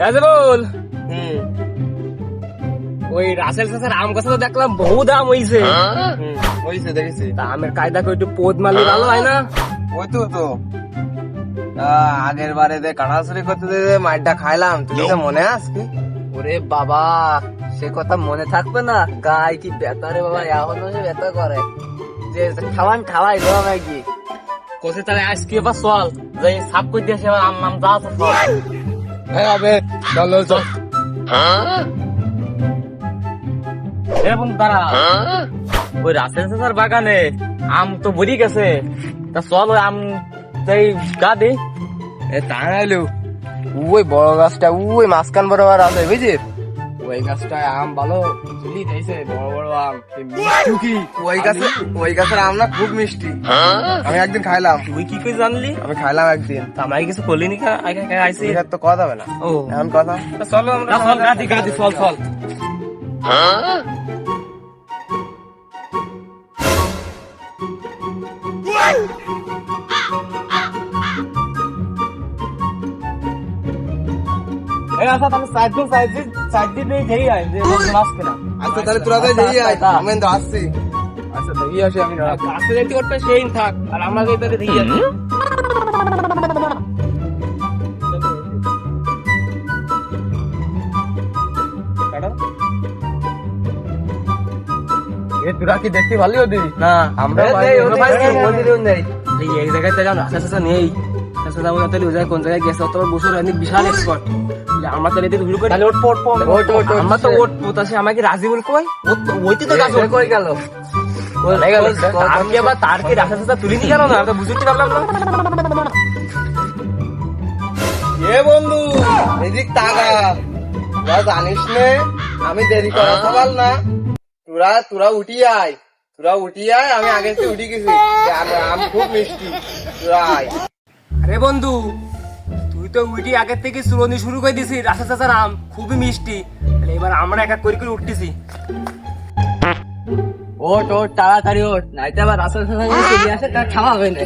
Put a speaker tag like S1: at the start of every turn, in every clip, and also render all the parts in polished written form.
S1: বল। ওই রাসেল চাচার আম গাছে তো দেখলাম বহু দাম হইছে।
S2: হইছে দেখেছি।
S1: তা আমের কায়দা করে একটু পোদ মারলে ভালো হয় না?
S2: ওই তো আগের বারে কাঁঠাল চুরি করতে মাইরটা খাইলাম, তুই তো মনে আছি?
S3: ওরে বাবা, সে কথা মনে থাকবে না? গায়ে কি ব্যথা রে বাবা, এখনো সে ব্যথা করে। যে ঠাওয়াই গো আমায় কি
S1: কোথায় তাহলে আজকে এবার চল যাই সাপ করে দিয়েছে এবার আম নাম যা আছে সব।
S2: চল।
S1: এরকম তারা ওই রাসেল চাচার বাগানে আম তো ভরি গেছে, তা চল ওই আম যাই গা দে।
S2: তাড়াইলো ওই বড় গাছটা ওই মাঝখান বরাবর আছে বুঝলি, ওই গাছটায় আম ভালো ঝুলি দিয়েছে, বড় বড় আম। ওই গাছের আম না খুব মিষ্টি, আমি একদিন খাইলাম।
S1: তুই কি করে জানলি?
S2: আমি খাইলাম একদিন।
S1: তা আমাকে কিছু করলি নি? আগে আইসি
S2: এটার তো কথা হবে না।
S1: ও
S2: এখন কথা চলো আমরা
S1: চল গা দি চল চল। আচ্ছা তাহলে সাইড দিন যেই আয় যে মাছ কেনা।
S2: আচ্ছা তাহলে তোরা তো যেই আয়, আমি তো আসছি। আচ্ছা তো এই আসি, আমি
S1: কাছে যেতে করতে সেই থাক আর আমরা যেতে দিয়ে আসি।
S2: তোরা কি দেখতে ভালো হতি
S1: না
S2: আমরা
S1: এই জায়গায় তো যাও আচ্ছা নেই। আচ্ছা ওই তাহলে ওই জায়গায় কোন জায়গায় গেছে অত বছর অনেক বিশাল এক্সপার্ট। আমরা তাহলে এদিকে ঘুরে তাহলে আমরা তো ওট পোতাসে আমাকে রাজি বল কই ওইতে তো গাছ
S3: কই গেল?
S1: আমি আবার তার কি রাখা চাচা তুলি নি গেল না, আমি বুঝতে পারলাম না।
S2: এ বন্ধু এদিক তাকা, তোরা জানিস নে আমি দেরি করা সকাল না। তোরা উঠি আয়, আমি আগে থেকে উঠি গেছি। আম খুব মিষ্টি, তোরা আয়।
S1: আরে বন্ধু তুই তো উইটি আগের থেকে চুরনি শুরু করে দিছি, রাসা চাচার আম খুবই মিষ্টি। তাহলে এবার আমরা এক এক করে করে উঠতেছি।
S3: ওট তাড়াতাড়ি ওঠ, নাইতে আবার রাসেল চলে আসে, তার খাওয়া হবে না।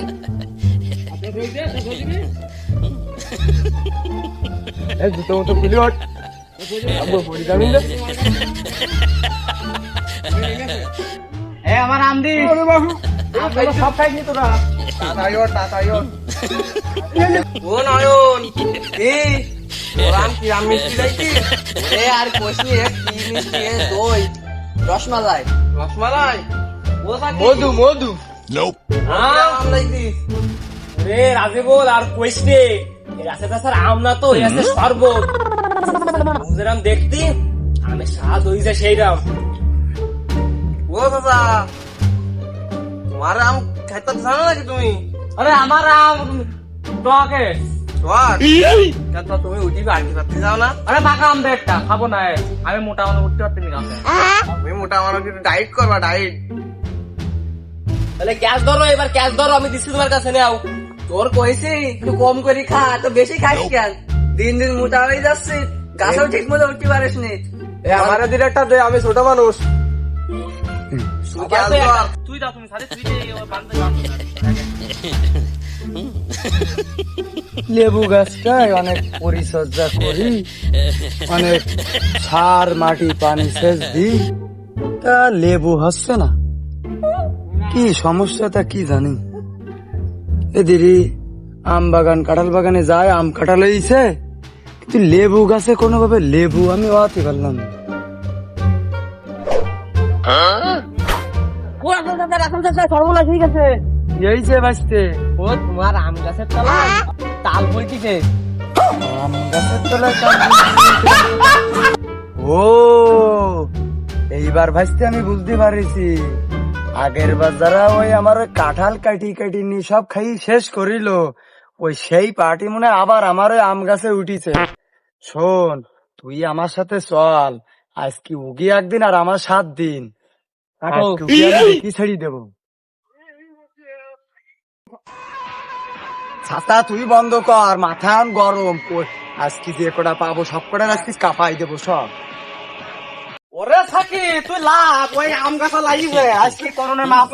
S2: জুতো মতো খুলি ওঠ, পড়ি যাবি না।
S3: আমার আম দি
S2: সব খাইনি তোরা, তাড়াতাড়ি ওঠ।
S3: ও নয়ন,
S2: কি আম মিষ্টি দেখছি?
S3: আর কষি কি মিষ্টি, দই, রসমালাই।
S2: মধু
S3: আম লাগছিস?
S1: রে রাজে বল আর কইছে রাসা চাচার আম না তো এই আছে শরবত। বুঝলাম দেখতি আমি স্বাদ হই যায় সেই রাম।
S2: ও দাদা, তোমার আম খাইতে জানো নাকি তুমি?
S1: আরে আমার আম তোকে
S2: তুমি উঠি বাড়ি পারতে যাও না?
S1: আরে পাকা আম দে একটা, খাবো না আমি মোটা মানে উঠতে পারতেনি গাছে।
S2: তুমি মোটা আমার ডাইট করবা, ডাইট।
S1: তাহলে ক্যাশ ধরো, এবার ক্যাশ ধরো, আমি দিচ্ছি তোমার কাছে নাও।
S3: তোর কইছি একটু কম করে খা, তো বেশি খাস কেন? দিন দিন মোটা হয়ে যাচ্ছে, গাছেও ঠিক মতো উঠতে পারিস নি।
S2: আমার দিলে একটা দে, আমি ছোট মানুষ।
S1: তুই যাও, তুমি সাথে তুই
S4: লেবু গাছটায় অনেক পরিচর্যা করি, অনেক সার মাটি পানি সেচ দিই, তা লেবু হচ্ছে না। কি সমস্যাটা কি জানি। এদিকে আম বাগান কাঁঠাল বাগানে যায়, আম কাঁঠাল হয়েছে, কিন্তু লেবু গাছে কোনোভাবে লেবু আমি ওয়াতে পারলাম না।
S1: সর্বনাশ হয়ে গেছে।
S4: এই যে বাঁচতে
S1: ও তোমার আম গাছের তলায় তাল বইতিছে।
S4: আম গাছের তলায় ও এইবার ভাইস্তে আমি বুঝতে পারিছি। আগের বার যারা ওই আমার ওই কাঁঠাল কাটি নি সব খাই শেষ করিল, ওই সেই পার্টি মনে হয় আবার আমার ওই আম গাছে উঠিছে। শোন, তুই আমার সাথে চল, আজকে উগি একদিন আর আমার 7 দিন। আজকে উগি আমি দেখি ছেড়ে দেবো। ছাতা তুই বন্ধ কর, মাথা আম গরম। আজকে যে কটা পাবো সব কটা আজকে কাপাই দেবো সব।
S1: ওরে থাকি তুই লাভ ওই আম গাছা লাগিছে আজকে করোনার মাপ